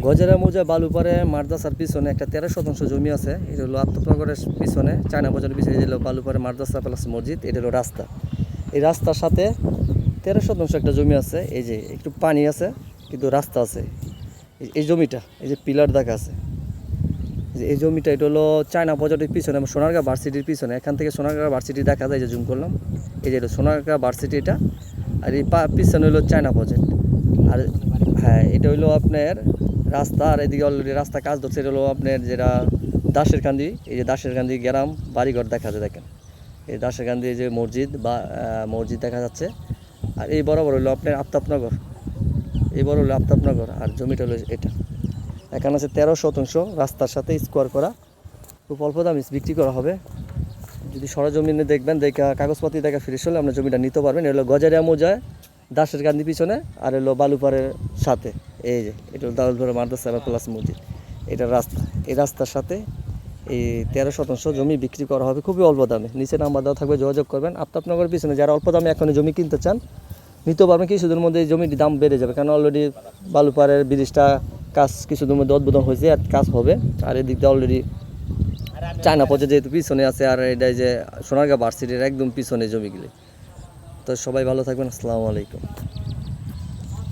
গজেরা মৌজা বালুপাড়ে মাদ্রাসার পিছনে একটা 13 শতাংশ জমি আছে। এটা হলো আত্মপ্রগড়ের পিছনে, চায়না বাজারের পিছনে। এটা হলো বালুপাড়ে মাদ্রাসা প্লাস মসজিদ। এটা হলো রাস্তা। এই রাস্তার সাথে 13 শতাংশ একটা জমি আছে। এই যে একটু পানি আছে কিন্তু রাস্তা আছে। এই জমিটা, এই যে পিলার দেখা আছে, যে এই জমিটা, এটা হলো চায়না বাজারের পিছনে, সোনারগাঁ ভার্সিটির পিছনে। এখান থেকে সোনারগাঁ ভার্সিটি দেখা যায়, যে জুম করলাম। এই যে সোনারগাঁ ভার্সিটি এটা, আর এই পিছনে হলো চায়না বাজার। আর হ্যাঁ, এটা হইলো আপনার রাস্তা। আর এদিকে অলরেডি রাস্তা কাজ ধরছে। এটা হলো আপনার যেটা দাসের কান্দি। এই যে দাসের কান্দি গ্রাম, বাড়িঘর দেখা যায়, দেখেন। এই দাসের কান্দি যে মসজিদ বা মসজিদ দেখা যাচ্ছে। আর এই বরাবর হলো আপনার আফতাবনগর, এই বড় হলো আফতাবনগর। আর জমিটা হলো এটা। এখানে আছে 13 শতাংশ, রাস্তার সাথে স্কোয়ার করা। খুব অল্প দামে বিক্রি করা হবে। যদি সরজমিনে দেখবেন, দেখা কাগজপাতি দেখা ফ্রেশ হলে আপনার জমিটা নিতে পারবেন। এটা হলো গজারিয়া মৌজায় দাসের কান্দি পিছনে, আর হলো বালুপাড়ের সাথে। এই যে এটা হলো দাউলপুরে মাদ্রাসা প্লাস মসজিদ। এটা রাস্তা, এই রাস্তার সাথে এই 13 শতাংশ জমি বিক্রি করা হবে খুবই অল্প দামে। নিচে নাম্বার দেওয়া থাকবে, যোগাযোগ করবেন। আফতাবনগরের পিছনে যারা অল্প দামে এখন জমি কিনতে চান নিতে পারবেন। কিছুদিনের মধ্যে এই জমির দাম বেড়ে যাবে, কারণ অলরেডি বালুপাড়ের ব্রিজটা কাজ কিছুদিনের মধ্যে উদ্বোধন হয়েছে, আর কাজ হবে। আর এদিক দিয়ে অলরেডি চায়না পর্যায়ে যেহেতু পিছনে আছে, আর এটা যে সোনারগাঁ ভার্সিটির একদম পিছনে জমিগুলি। তো সবাই ভালো থাকবেন। আসসালামু আলাইকুম।